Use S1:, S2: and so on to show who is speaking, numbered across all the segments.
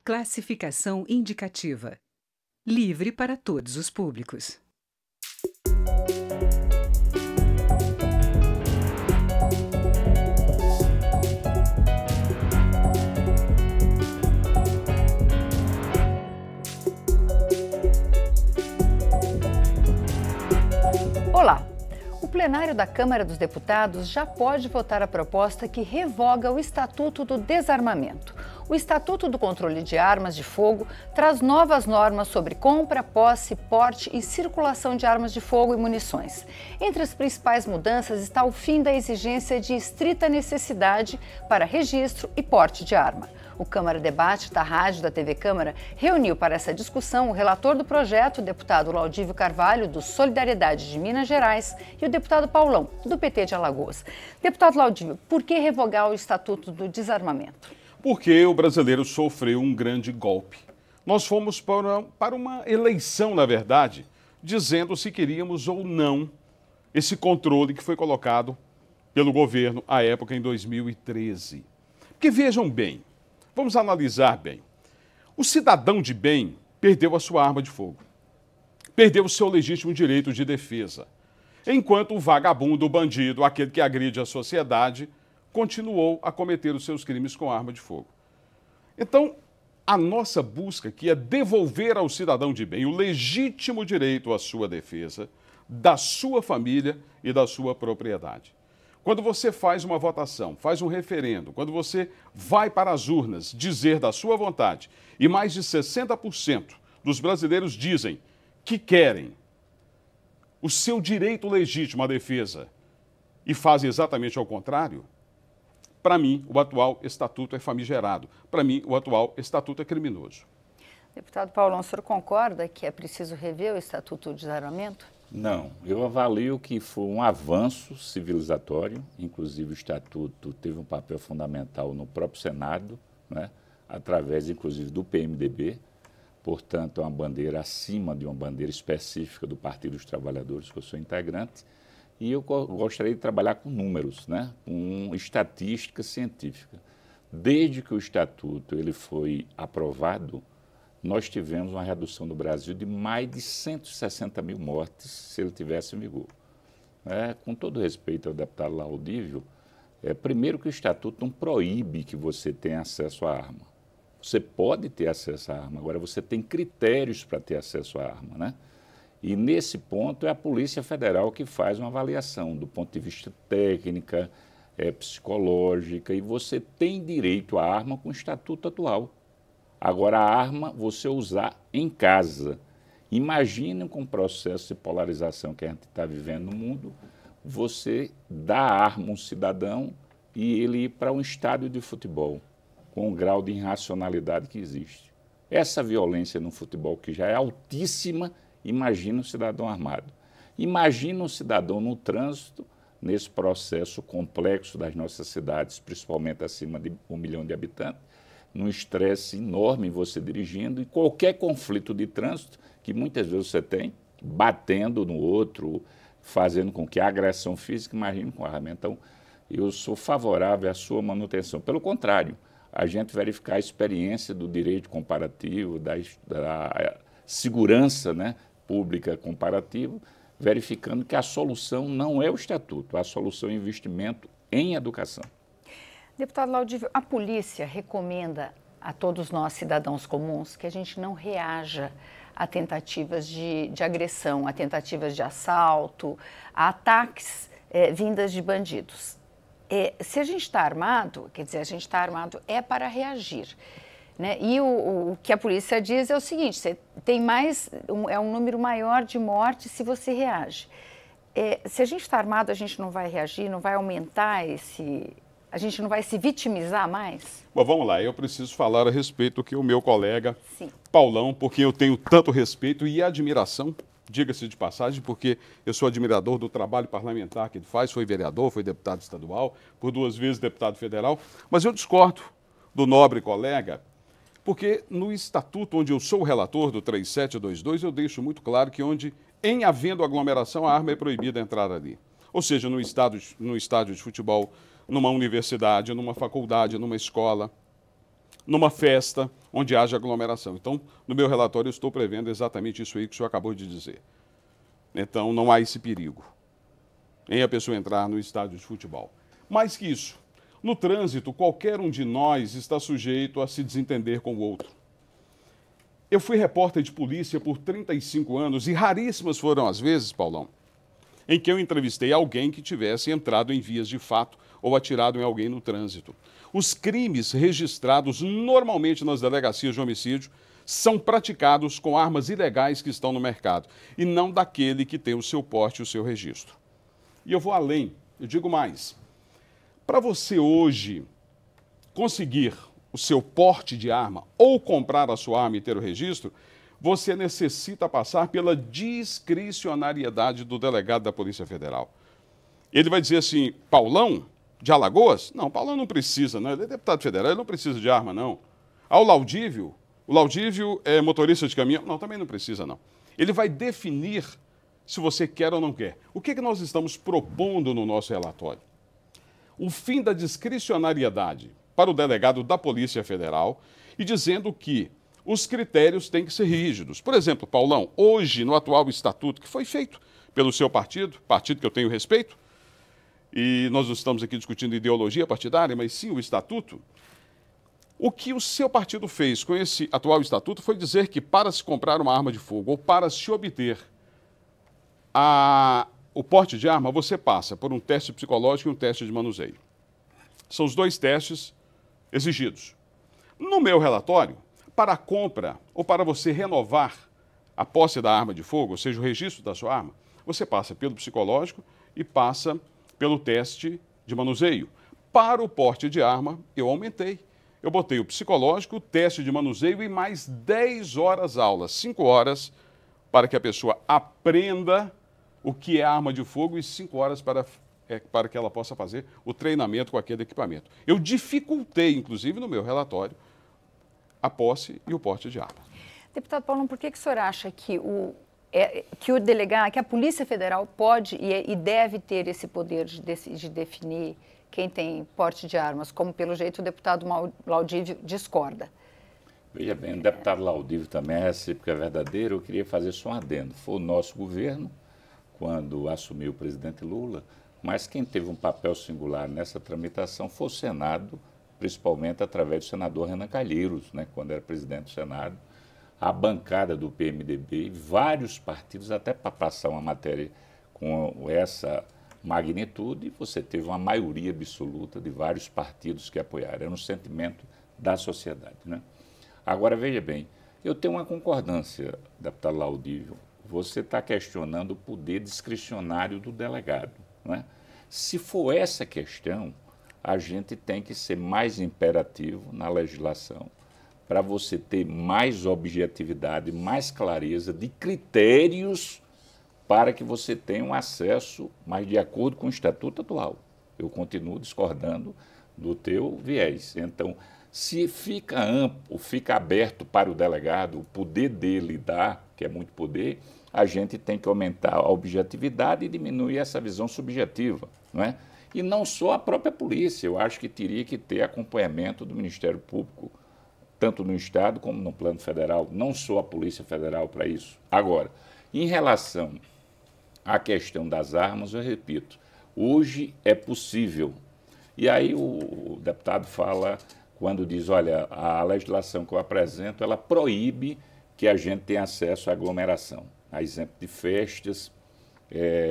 S1: Classificação indicativa. Livre para todos os públicos.
S2: Olá! O plenário da Câmara dos Deputados já pode votar a proposta que revoga o Estatuto do Desarmamento. O Estatuto do Controle de Armas de Fogo traz novas normas sobre compra, posse, porte e circulação de armas de fogo e munições. Entre as principais mudanças está o fim da exigência de estrita necessidade para registro e porte de arma. O Câmara Debate da Rádio da TV Câmara reuniu para essa discussão o relator do projeto, o deputado Laudívio Carvalho, do Solidariedade de Minas Gerais, e o deputado Paulão, do PT de Alagoas. Deputado Laudívio, por que revogar o Estatuto do Desarmamento?
S3: Porque o brasileiro sofreu um grande golpe. Nós fomos para uma eleição, na verdade, dizendo se queríamos ou não esse controle que foi colocado pelo governo à época, em 2013. Porque vejam bem, vamos analisar bem. O cidadão de bem perdeu a sua arma de fogo, perdeu o seu legítimo direito de defesa, enquanto o vagabundo, o bandido, aquele que agride a sociedade, continuou a cometer os seus crimes com arma de fogo. Então, a nossa busca aqui é devolver ao cidadão de bem o legítimo direito à sua defesa, da sua família e da sua propriedade. Quando você faz uma votação, faz um referendo, quando você vai para as urnas dizer da sua vontade, e mais de 60% dos brasileiros dizem que querem o seu direito legítimo à defesa e fazem exatamente ao contrário, para mim, o atual estatuto é famigerado. Para mim, o atual estatuto é criminoso.
S2: Deputado Paulão, o senhor concorda que é preciso rever o Estatuto do Desarmamento?
S4: Não, eu avalio que foi um avanço civilizatório, inclusive o Estatuto teve um papel fundamental no próprio Senado, né, através, inclusive, do PMDB, portanto, é uma bandeira acima de uma bandeira específica do Partido dos Trabalhadores, que eu sou integrante, e eu gostaria de trabalhar com números, né, com estatística científica. Desde que o Estatuto ele foi aprovado, nós tivemos uma redução no Brasil de mais de 160 mil mortes se ele tivesse em vigor. Com todo respeito ao deputado Laudívio, primeiro que o Estatuto não proíbe que você tenha acesso à arma. Você pode ter acesso à arma, agora você tem critérios para ter acesso à arma, né? E nesse ponto é a Polícia Federal que faz uma avaliação do ponto de vista técnica, psicológica, e você tem direito à arma com o Estatuto atual. Agora, a arma você usar em casa. Imagine com o processo de polarização que a gente está vivendo no mundo, você dá a arma a um cidadão e ele ir para um estádio de futebol, com o grau de irracionalidade que existe. Essa violência no futebol, que já é altíssima, imagina um cidadão armado. Imagina um cidadão no trânsito, nesse processo complexo das nossas cidades, principalmente acima de 1 milhão de habitantes, num estresse enorme você dirigindo, e qualquer conflito de trânsito que muitas vezes você tem, batendo no outro, fazendo com que a agressão física, imagine com arma. Então, eu sou favorável à sua manutenção. Pelo contrário, a gente verificar a experiência do direito comparativo, da segurança, né, pública comparativa, verificando que a solução não é o Estatuto, a solução é investimento em educação.
S2: Deputado Laudívio, a polícia recomenda a todos nós, cidadãos comuns, que a gente não reaja a tentativas de agressão, a tentativas de assalto, a ataques vindas de bandidos. Se a gente está armado, quer dizer, a gente está armado é para reagir, né? E o que a polícia diz é o seguinte, você tem um número maior de mortes se você reage. Se a gente está armado, a gente não vai reagir, não vai aumentar a gente não vai se vitimizar mais?
S3: Bom, vamos lá, eu preciso falar a respeito do que o meu colega Paulão, porque eu tenho tanto respeito e admiração, diga-se de passagem, porque eu sou admirador do trabalho parlamentar que ele faz, foi vereador, foi deputado estadual, por 2 vezes deputado federal, mas eu discordo do nobre colega, porque no estatuto onde eu sou o relator do 3722, eu deixo muito claro que onde, em havendo aglomeração, a arma é proibida entrar ali. Ou seja, no estádio de futebol, numa universidade, numa faculdade, numa escola, numa festa onde haja aglomeração. Então, no meu relatório, eu estou prevendo exatamente isso aí que o senhor acabou de dizer. Então, não há esse perigo em a pessoa entrar no estádio de futebol. Mais que isso, no trânsito, qualquer um de nós está sujeito a se desentender com o outro. Eu fui repórter de polícia por 35 anos e raríssimas foram as vezes, Paulão, em que eu entrevistei alguém que tivesse entrado em vias de fato ou atirado em alguém no trânsito. Os crimes registrados normalmente nas delegacias de homicídio são praticados com armas ilegais que estão no mercado e não daquele que tem o seu porte e o seu registro. E eu vou além, eu digo mais. Para você hoje conseguir o seu porte de arma ou comprar a sua arma e ter o registro, você necessita passar pela discricionariedade do delegado da Polícia Federal. Ele vai dizer assim, Paulão, de Alagoas? Não, Paulão não precisa, não. Ele é deputado federal, ele não precisa de arma, não. O Laudívio é motorista de caminhão? Não, também não precisa, não. Ele vai definir se você quer ou não quer. O que nós estamos propondo no nosso relatório? O fim da discricionariedade para o delegado da Polícia Federal e dizendo que os critérios têm que ser rígidos. Por exemplo, Paulão, hoje no atual estatuto, que foi feito pelo seu partido que eu tenho respeito, e nós não estamos aqui discutindo ideologia partidária, mas sim o estatuto, o que o seu partido fez com esse atual estatuto foi dizer que para se comprar uma arma de fogo ou para se obter o porte de arma, você passa por um teste psicológico e um teste de manuseio. São os dois testes exigidos. No meu relatório, para a compra ou para você renovar a posse da arma de fogo, ou seja, o registro da sua arma, você passa pelo psicológico e passa pelo teste de manuseio. Para o porte de arma, eu aumentei. Eu botei o psicológico, o teste de manuseio e mais 10 horas aula, 5 horas, para que a pessoa aprenda o que é arma de fogo e 5 horas para que ela possa fazer o treinamento com aquele equipamento. Eu dificultei, inclusive, no meu relatório, a posse e o porte de arma.
S2: Deputado Paulão, por que o senhor acha que o delegado, que a Polícia Federal pode e deve ter esse poder de definir quem tem porte de armas, como pelo jeito o deputado Laudívio discorda?
S4: Veja bem, o deputado Laudívio também é recíproca verdadeira. Eu queria fazer só um adendo. Foi o nosso governo, quando assumiu o presidente Lula, mas quem teve um papel singular nessa tramitação foi o Senado, principalmente através do senador Renan Calheiros, né, quando era presidente do Senado, a bancada do PMDB, vários partidos, até para passar uma matéria com essa magnitude, você teve uma maioria absoluta de vários partidos que apoiaram. Era um sentimento da sociedade, né? Agora, veja bem, eu tenho uma concordância, deputado Laudívio. Você está questionando o poder discricionário do delegado, não é? Se for essa questão, a gente tem que ser mais imperativo na legislação para você ter mais objetividade, mais clareza de critérios para que você tenha um acesso mais de acordo com o estatuto atual. Eu continuo discordando do teu viés. Então, se fica amplo, fica aberto para o delegado, o poder dele dar, que é muito poder, a gente tem que aumentar a objetividade e diminuir essa visão subjetiva, não é? E não só a própria polícia, eu acho que teria que ter acompanhamento do Ministério Público, tanto no Estado como no plano federal, não só a Polícia Federal para isso. Agora, em relação à questão das armas, eu repito, hoje é possível. E aí o deputado fala, quando diz, olha, a legislação que eu apresento, ela proíbe que a gente tenha acesso à aglomeração. A exemplo de festas,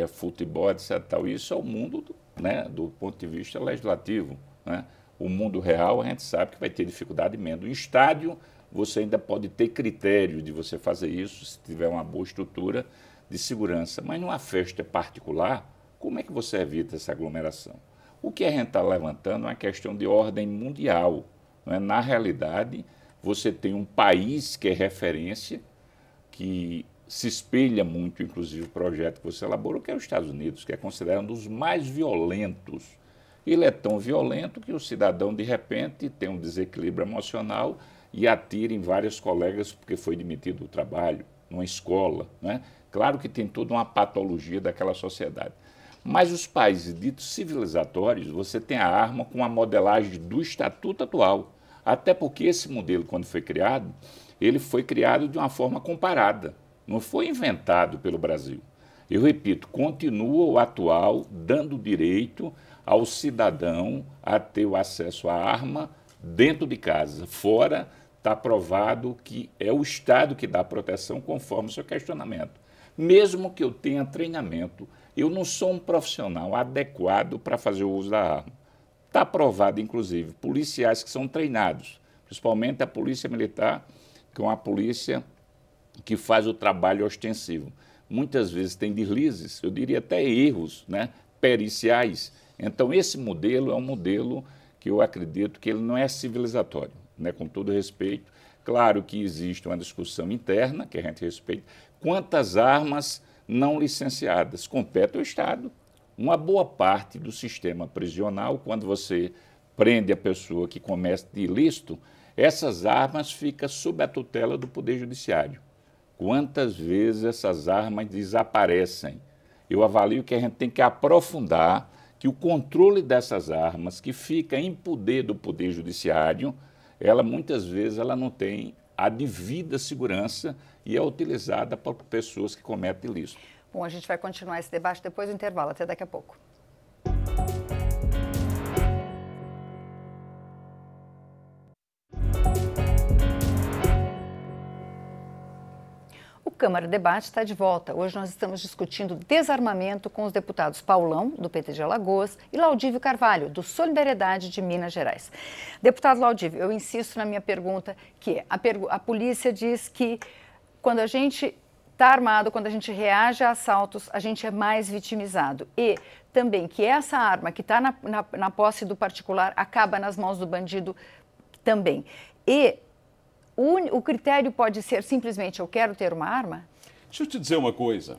S4: futebol, etc. Isso é o mundo, né, do ponto de vista legislativo, né? O mundo real, a gente sabe que vai ter dificuldade menos. Em estádio, você ainda pode ter critério de você fazer isso, se tiver uma boa estrutura de segurança. Mas numa festa particular, como é que você evita essa aglomeração? O que a gente está levantando é uma questão de ordem mundial, não é? Na realidade, você tem um país que é referência, que se espelha muito, inclusive, o projeto que você elaborou, que é os Estados Unidos, que é considerado um dos mais violentos. Ele é tão violento que o cidadão, de repente, tem um desequilíbrio emocional e atira em vários colegas porque foi demitido do trabalho, numa escola, né? Claro que tem toda uma patologia daquela sociedade. Mas os países ditos civilizatórios, você tem a arma com a modelagem do estatuto atual. Até porque esse modelo, quando foi criado, ele foi criado de uma forma comparada, não foi inventado pelo Brasil. Eu repito, continua o atual dando direito ao cidadão a ter o acesso à arma dentro de casa. Fora, está provado que é o Estado que dá proteção conforme o seu questionamento. Mesmo que eu tenha treinamento, eu não sou um profissional adequado para fazer o uso da arma. Está provado, inclusive, policiais que são treinados, principalmente a polícia militar, que é uma polícia que faz o trabalho ostensivo. Muitas vezes tem deslizes, eu diria até erros, né, periciais. Então, esse modelo é um modelo que eu acredito que ele não é civilizatório, né, com todo respeito. Claro que existe uma discussão interna, que a gente respeita. Quantas armas não licenciadas compete ao Estado? Uma boa parte do sistema prisional, quando você prende a pessoa que comete ilícito, essas armas ficam sob a tutela do Poder Judiciário. Quantas vezes essas armas desaparecem? Eu avalio que a gente tem que aprofundar que o controle dessas armas, que fica em poder do Poder Judiciário, ela muitas vezes ela não tem a devida segurança e é utilizada por pessoas que cometem ilícito.
S2: Bom, a gente vai continuar esse debate depois do intervalo. Até daqui a pouco. O Câmara Debate está de volta. Hoje nós estamos discutindo desarmamento com os deputados Paulão, do PT de Alagoas, e Laudívio Carvalho, do Solidariedade de Minas Gerais. Deputado Laudívio, eu insisto na minha pergunta, que a polícia diz que quando a gente está armado, quando a gente reage a assaltos, a gente é mais vitimizado. E também que essa arma que está na posse do particular acaba nas mãos do bandido também. E o critério pode ser simplesmente eu quero ter uma arma?
S3: Deixa eu te dizer uma coisa.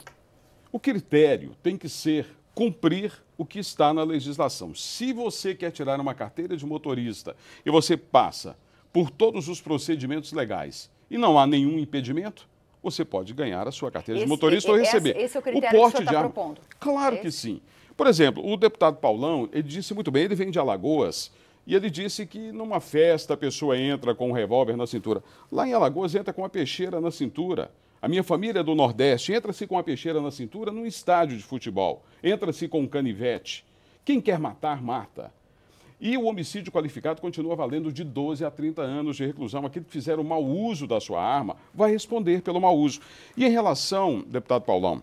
S3: O critério tem que ser cumprir o que está na legislação. Se você quer tirar uma carteira de motorista e você passa por todos os procedimentos legais e não há nenhum impedimento, você pode ganhar a sua carteira de motorista ou receber.
S2: Esse é o critério que o senhor está propondo?
S3: Claro que sim. Por exemplo, o deputado Paulão, ele disse muito bem, ele vem de Alagoas, e ele disse que numa festa a pessoa entra com um revólver na cintura. Lá em Alagoas entra com uma peixeira na cintura. A minha família é do Nordeste, entra-se com uma peixeira na cintura num estádio de futebol. Entra-se com um canivete. Quem quer matar, mata. E o homicídio qualificado continua valendo de 12 a 30 anos de reclusão. Aquele que fizer o mau uso da sua arma vai responder pelo mau uso. E em relação, deputado Paulão,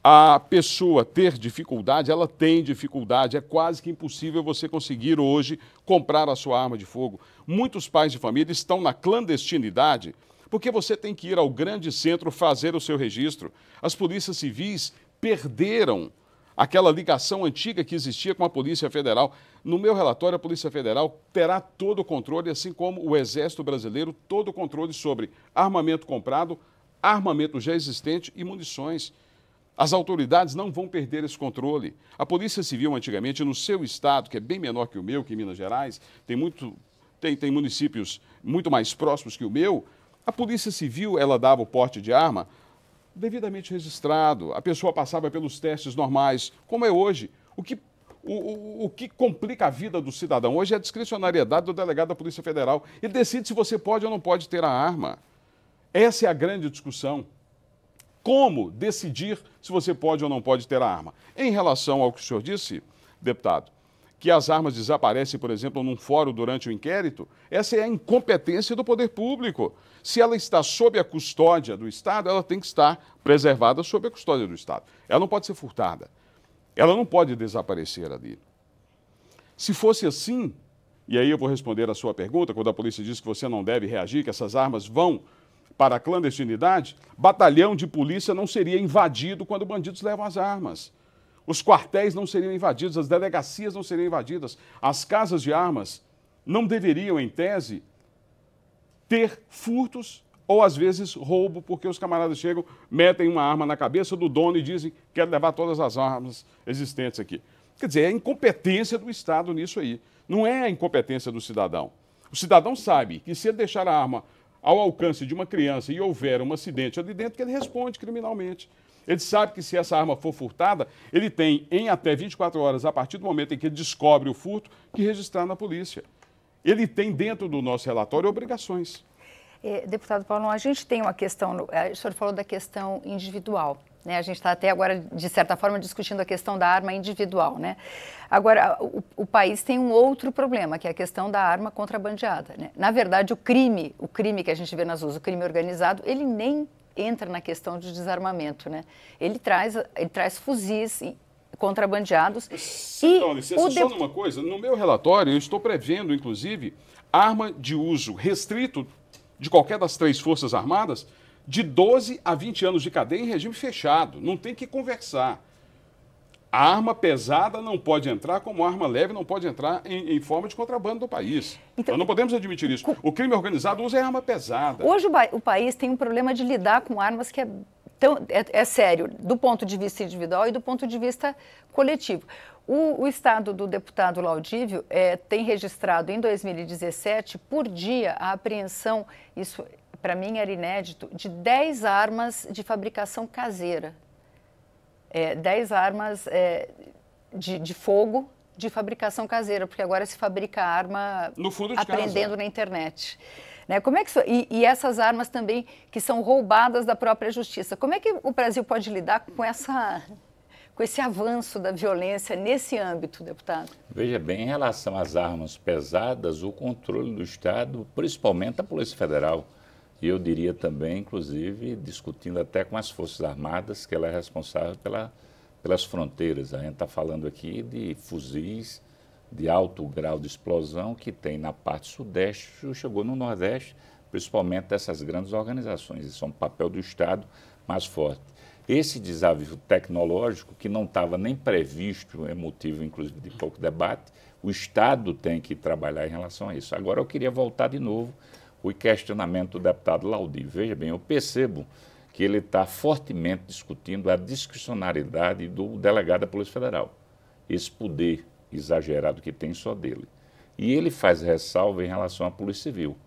S3: a pessoa ter dificuldade, ela tem dificuldade, é quase que impossível você conseguir hoje comprar a sua arma de fogo. Muitos pais de família estão na clandestinidade porque você tem que ir ao grande centro fazer o seu registro. As polícias civis perderam aquela ligação antiga que existia com a Polícia Federal. No meu relatório, a Polícia Federal terá todo o controle, assim como o Exército Brasileiro, todo o controle sobre armamento comprado, armamento já existente e munições. As autoridades não vão perder esse controle. A Polícia Civil, antigamente, no seu estado, que é bem menor que o meu, que em Minas Gerais, tem municípios muito mais próximos que o meu, a Polícia Civil, ela dava o porte de arma devidamente registrado. A pessoa passava pelos testes normais, como é hoje. O que complica a vida do cidadão hoje é a discricionariedade do delegado da Polícia Federal. Ele decide se você pode ou não pode ter a arma. Essa é a grande discussão. Como decidir se você pode ou não pode ter a arma? Em relação ao que o senhor disse, deputado, que as armas desaparecem, por exemplo, num fórum durante o inquérito, essa é a incompetência do poder público. Se ela está sob a custódia do Estado, ela tem que estar preservada sob a custódia do Estado. Ela não pode ser furtada. Ela não pode desaparecer ali. Se fosse assim, e aí eu vou responder a sua pergunta, quando a polícia diz que você não deve reagir, que essas armas vão para a clandestinidade, batalhão de polícia não seria invadido quando bandidos levam as armas. Os quartéis não seriam invadidos, as delegacias não seriam invadidas, as casas de armas não deveriam, em tese, ter furtos ou, às vezes, roubo, porque os camaradas chegam, metem uma arma na cabeça do dono e dizem que querem levar todas as armas existentes aqui. Quer dizer, é a incompetência do Estado nisso aí, não é a incompetência do cidadão. O cidadão sabe que se ele deixar a arma ao alcance de uma criança e houver um acidente ali dentro, que ele responde criminalmente. Ele sabe que se essa arma for furtada, ele tem em até 24 horas, a partir do momento em que ele descobre o furto, que registrar na polícia. ele tem dentro do nosso relatório obrigações.
S2: Deputado Paulo, a gente tem uma questão, o senhor falou da questão individual, né? A gente está até agora, de certa forma, discutindo a questão da arma individual, né? Agora, o país tem um outro problema, que é a questão da arma contrabandeada, né? Na verdade, o crime que a gente vê nas ruas, o crime organizado, ele nem entra na questão de desarmamento, né? Ele traz fuzis contrabandeados.
S3: Só numa coisa, no meu relatório eu estou prevendo, inclusive, arma de uso restrito de qualquer das 3 Forças Armadas, de 12 a 20 anos de cadeia em regime fechado. Não tem que conversar. A arma pesada não pode entrar, como a arma leve não pode entrar em forma de contrabando do país. Então, nós não podemos admitir isso. O crime organizado usa a arma pesada.
S2: Hoje o país tem um problema de lidar com armas que é sério, do ponto de vista individual e do ponto de vista coletivo. O estado do deputado Laudívio tem registrado em 2017, por dia, a apreensão, isso para mim era inédito, de 10 armas de fabricação caseira. 10 armas de fogo de fabricação caseira, porque agora se fabrica arma
S3: no fundo de
S2: aprendendo
S3: casa.
S2: Na internet. Né? Como é que e essas armas também que são roubadas da própria justiça. Como é que o Brasil pode lidar com esse avanço da violência nesse âmbito, deputado?
S4: Veja bem, em relação às armas pesadas, o controle do Estado, principalmente da Polícia Federal, e eu diria também, inclusive, discutindo até com as Forças Armadas, que ela é responsável pelas fronteiras. A gente está falando aqui de fuzis de alto grau de explosão que tem na parte sudeste, chegou no nordeste, principalmente dessas grandes organizações. Isso é um papel do Estado mais forte. Esse desafio tecnológico, que não estava nem previsto, é motivo, inclusive, de pouco debate, o Estado tem que trabalhar em relação a isso. Agora, eu queria voltar de novo o questionamento do deputado Laudívio. Veja bem, eu percebo que ele está fortemente discutindo a discricionariedade do delegado da Polícia Federal, esse poder exagerado que tem só dele. E ele faz ressalva em relação à Polícia Civil.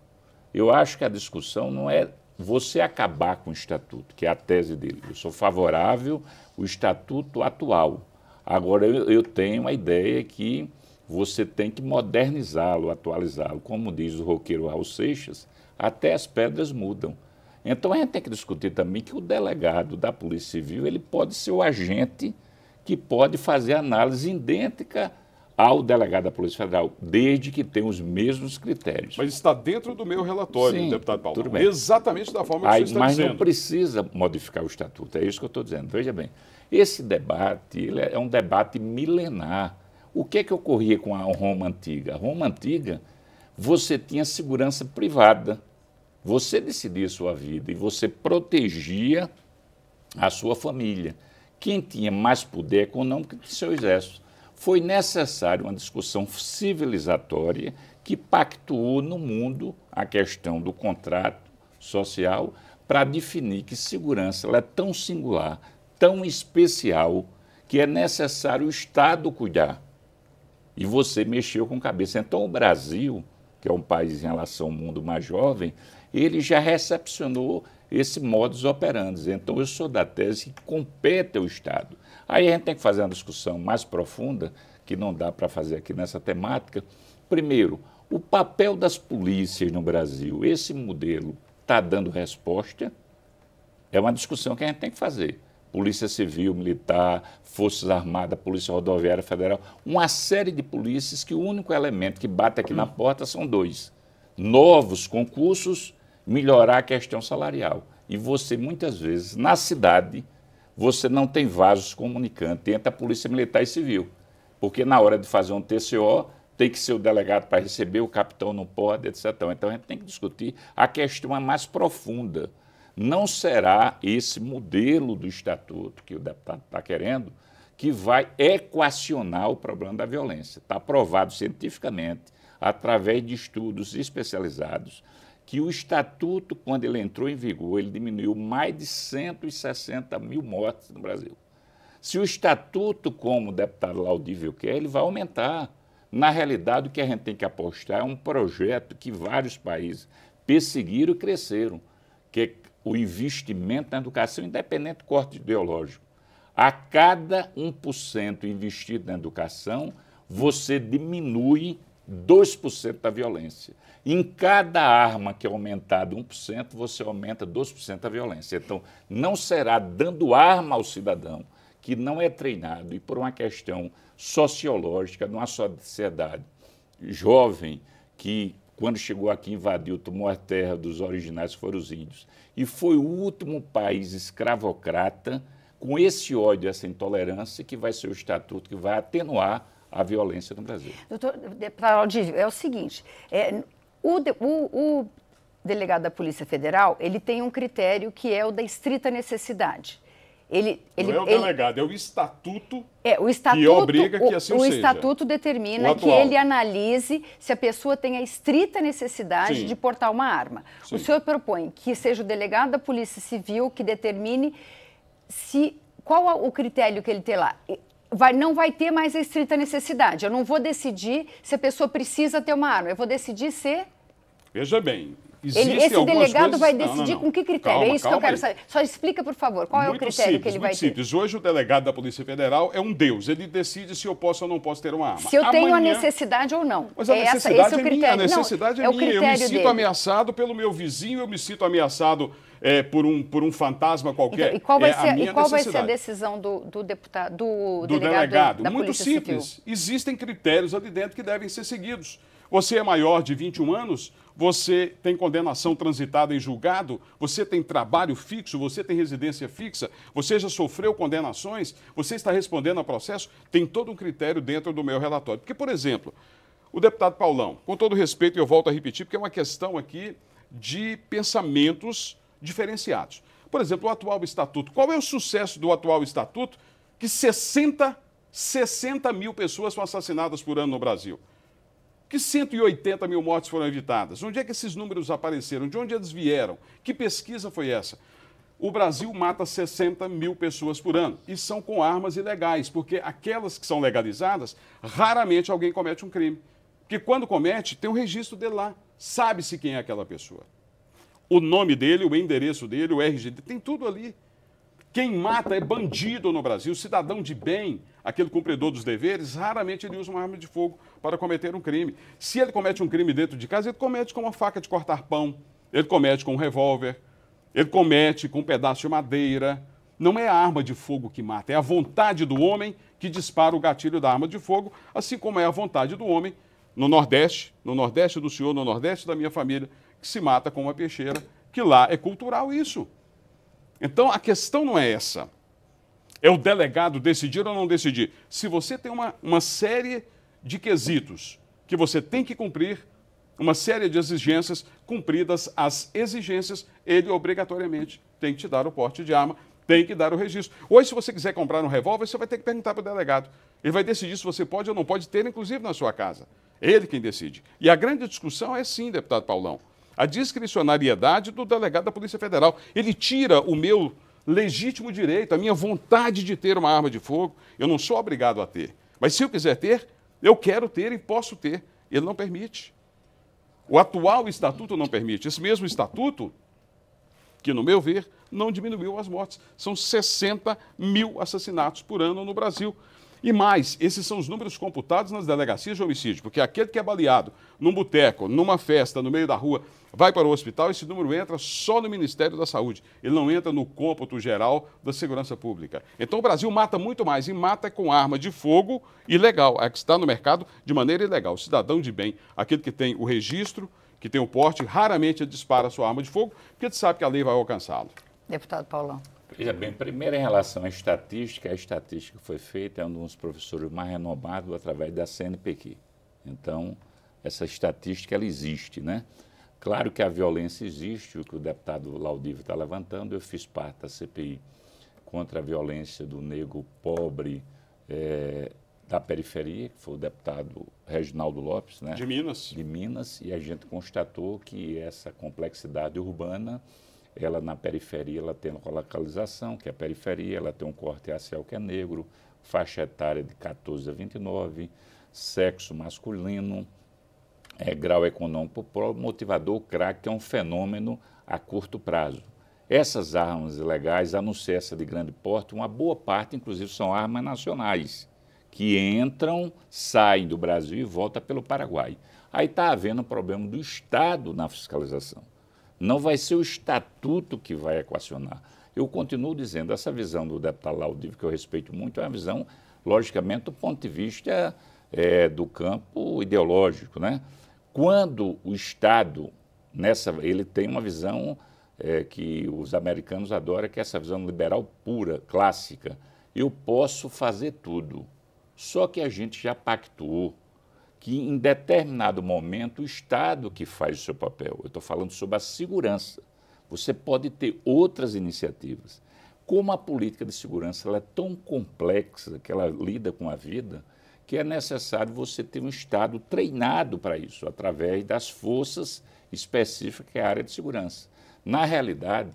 S4: Eu acho que a discussão não é você acabar com o Estatuto, que é a tese dele. Eu sou favorável ao Estatuto atual. Agora, eu tenho a ideia que você tem que modernizá-lo, atualizá-lo. Como diz o roqueiro Raul Seixas, até as pedras mudam. Então, a gente tem que discutir também que o delegado da Polícia Civil ele pode ser o agente que pode fazer análise idêntica ao delegado da Polícia Federal, desde que tenha os mesmos critérios.
S3: Mas está dentro do meu relatório,
S4: sim,
S3: deputado Paulo.
S4: Tudo bem.
S3: Exatamente da forma que você está
S4: mas
S3: dizendo.
S4: Mas não precisa modificar o Estatuto, é isso que eu estou dizendo. Veja bem, esse debate ele é um debate milenar. O que é que ocorria com a Roma Antiga? A Roma Antiga, você tinha segurança privada, você decidia a sua vida e você protegia a sua família. Quem tinha mais poder econômico tinha seu exército. Foi necessária uma discussão civilizatória que pactuou no mundo a questão do contrato social para definir que segurança ela é tão singular, tão especial, que é necessário o Estado cuidar. E você mexeu com cabeça. Então, o Brasil, que é um país em relação ao mundo mais jovem, ele já recepcionou esse modus operandi. Então, eu sou da tese que compete ao Estado. Aí a gente tem que fazer uma discussão mais profunda, que não dá para fazer aqui nessa temática. Primeiro, o papel das polícias no Brasil. Esse modelo está dando resposta? É uma discussão que a gente tem que fazer. Polícia Civil, Militar, Forças Armadas, Polícia Rodoviária Federal, uma série de polícias que o único elemento que bate aqui na porta são 2. Novos concursos, melhorar a questão salarial. E você, muitas vezes, na cidade, você não tem vasos comunicantes entre a Polícia Militar e Civil. Porque na hora de fazer um TCO, tem que ser o delegado para receber, o capitão não pode, etc. Então, a gente tem que discutir a questão mais profunda. Não será esse modelo do Estatuto que o deputado está querendo que vai equacionar o problema da violência. Está provado cientificamente, através de estudos especializados, que o Estatuto, quando ele entrou em vigor, ele diminuiu mais de 160 mil mortes no Brasil. Se o Estatuto, como o deputado Laudívio quer, ele vai aumentar. Na realidade, o que a gente tem que apostar é um projeto que vários países perseguiram e cresceram, que é o investimento na educação, independente do corte ideológico. A cada 1% investido na educação, você diminui 2% da violência. Em cada arma que é aumentada 1%, você aumenta 2% a violência. Então, não será dando arma ao cidadão que não é treinado e por uma questão sociológica, numa sociedade jovem que, quando chegou aqui, invadiu, tomou a terra dos originais, que foram os índios, e foi o último país escravocrata, com esse ódio, essa intolerância, que vai ser o estatuto que vai atenuar a violência no Brasil.
S2: Doutor deputado Aldívio, é o seguinte, o delegado da Polícia Federal, ele tem um critério que é o da estrita necessidade.
S3: Não é o delegado, é o estatuto,
S2: o estatuto
S3: que obriga que assim
S2: o
S3: seja.
S2: Estatuto determina que ele analise se a pessoa tem a estrita necessidade
S3: Sim.
S2: de portar uma arma.
S3: Sim.
S2: O senhor propõe que seja o delegado da Polícia Civil que determine qual o critério que ele tem lá. Não vai ter mais a estrita necessidade. Eu não vou decidir se a pessoa precisa ter uma arma. Eu vou decidir se...
S3: Veja bem,
S2: esse delegado
S3: coisas...
S2: vai decidir com que critério?
S3: Calma,
S2: é isso que eu quero
S3: aí.
S2: saber. Só explica, por favor, qual
S3: Muito
S2: é o critério
S3: simples,
S2: que ele vai
S3: muito
S2: ter?
S3: simples. Hoje o delegado da Polícia Federal é um deus. Ele decide se eu posso ou não posso ter uma arma.
S2: Se eu tenho a necessidade ou não.
S3: Mas a necessidade
S2: esse é o critério.
S3: minha. A necessidade
S2: não,
S3: é minha. Eu me sinto
S2: dele.
S3: ameaçado pelo meu vizinho, eu me sinto ameaçado por um fantasma qualquer.
S2: Então, e qual vai
S3: ser
S2: a decisão do deputado, do
S3: delegado?
S2: da
S3: Muito
S2: Polícia
S3: simples.
S2: Civil?
S3: Existem critérios ali dentro que devem ser seguidos. Você é maior de 21 anos, você tem condenação transitada em julgado, você tem trabalho fixo, você tem residência fixa, você já sofreu condenações, você está respondendo a processo, tem todo um critério dentro do meu relatório. Porque, por exemplo, o deputado Paulão, com todo respeito, eu volto a repetir, porque é uma questão aqui de pensamentos diferenciados. Por exemplo, o atual estatuto. Qual é o sucesso do atual estatuto? Que 60 mil pessoas são assassinadas por ano no Brasil. Que 180 mil mortes foram evitadas. Onde é que esses números apareceram? De onde eles vieram? Que pesquisa foi essa? O Brasil mata 60 mil pessoas por ano e são com armas ilegais, porque aquelas que são legalizadas, raramente alguém comete um crime. Porque quando comete, tem um registro dele lá. Sabe-se quem é aquela pessoa. O nome dele, o endereço dele, o RG, tem tudo ali. Quem mata é bandido no Brasil, cidadão de bem, aquele cumpridor dos deveres, raramente ele usa uma arma de fogo para cometer um crime. Se ele comete um crime dentro de casa, ele comete com uma faca de cortar pão, ele comete com um revólver, ele comete com um pedaço de madeira. Não é a arma de fogo que mata, é a vontade do homem que dispara o gatilho da arma de fogo, assim como é a vontade do homem no Nordeste do senhor, no Nordeste da minha família, que se mata com uma peixeira, que lá é cultural isso. Então, a questão não é essa. É o delegado decidir ou não decidir. Se você tem uma série de quesitos que você tem que cumprir, uma série de exigências, cumpridas as exigências, ele obrigatoriamente tem que te dar o porte de arma, tem que dar o registro. Hoje, se você quiser comprar um revólver, você vai ter que perguntar para o delegado. Ele vai decidir se você pode ou não pode ter, inclusive na sua casa. Ele quem decide. E a grande discussão é sim, deputado Paulão, a discricionariedade do delegado da Polícia Federal. Ele tira o meu legítimo direito, a minha vontade de ter uma arma de fogo. Eu não sou obrigado a ter. Mas se eu quiser ter, eu quero ter e posso ter. Ele não permite. O atual estatuto não permite. Esse mesmo estatuto, que no meu ver, não diminuiu as mortes. São 60 mil assassinatos por ano no Brasil. E mais, esses são os números computados nas delegacias de homicídio, porque aquele que é baleado num boteco, numa festa, no meio da rua, vai para o hospital, esse número entra só no Ministério da Saúde. Ele não entra no cômputo geral da segurança pública. Então o Brasil mata muito mais, e mata com arma de fogo ilegal, a que está no mercado de maneira ilegal. O cidadão de bem, aquele que tem o registro, que tem o porte, raramente ele dispara a sua arma de fogo, porque ele sabe que a lei vai alcançá-lo.
S2: Deputado Paulão.
S4: Veja bem, primeiro em relação à estatística, a estatística que foi feita é um dos professores mais renomados através da CNPq. Então, essa estatística, ela existe, né? Claro que a violência existe, o que o deputado Laudívio está levantando. Eu fiz parte da CPI contra a violência do negro pobre da periferia, que foi o deputado Reginaldo Lopes, né?
S3: De Minas.
S4: De Minas, e a gente constatou que essa complexidade urbana, ela na periferia, ela tem uma localização, que é a periferia, ela tem um corte racial que é negro, faixa etária de 14 a 29, sexo masculino, grau econômico motivador, crack, que é um fenômeno a curto prazo. Essas armas ilegais, a não ser essa de grande porte, uma boa parte, inclusive, são armas nacionais, que entram, saem do Brasil e voltam pelo Paraguai. Aí está havendo um problema do Estado na fiscalização. Não vai ser o Estatuto que vai equacionar. Eu continuo dizendo, essa visão do deputado Laudívio, que eu respeito muito, é uma visão, logicamente, do ponto de vista do campo ideológico, né? Quando o Estado, ele tem uma visão que os americanos adoram, que é essa visão liberal pura, clássica. Eu posso fazer tudo. Só que a gente já pactuou que em determinado momento o Estado que faz o seu papel. Eu estou falando sobre a segurança. Você pode ter outras iniciativas. Como a política de segurança ela é tão complexa, que ela lida com a vida, que é necessário você ter um Estado treinado para isso, através das forças específicas que é a área de segurança. Na realidade,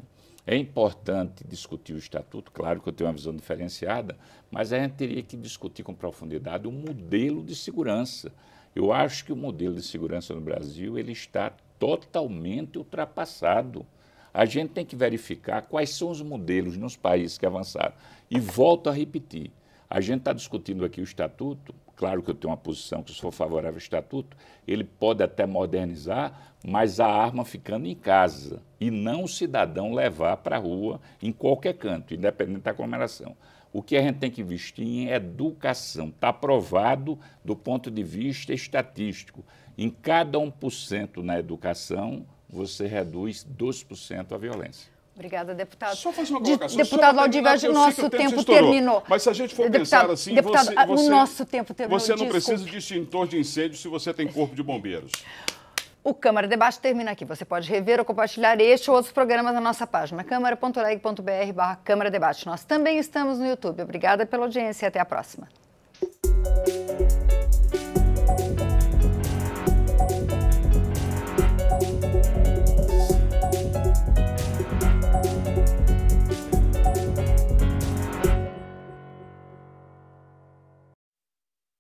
S4: é importante discutir o Estatuto, claro que eu tenho uma visão diferenciada, mas a gente teria que discutir com profundidade o modelo de segurança. Eu acho que o modelo de segurança no Brasil ele está totalmente ultrapassado. A gente tem que verificar quais são os modelos nos países que avançaram. E volto a repetir, a gente está discutindo aqui o Estatuto, claro que eu tenho uma posição que se for favorável ao Estatuto, ele pode até modernizar, mas a arma ficando em casa e não o cidadão levar para a rua em qualquer canto, independente da aglomeração. O que a gente tem que investir em educação. Está provado do ponto de vista estatístico. Em cada 1% na educação, você reduz 2% a violência.
S2: Obrigada, deputado.
S3: Só fazer uma colocação.
S2: Deputado Laudívio, nosso tempo terminou.
S3: Mas se a gente for pensar assim,
S2: o nosso tempo terminou.
S3: Você não precisa de extintor de incêndio se você tem corpo de bombeiros.
S2: O Câmara Debate termina aqui. Você pode rever ou compartilhar este ou outros programas na nossa página, câmara.leg.br/Câmara Debate. Nós também estamos no YouTube. Obrigada pela audiência e até a próxima.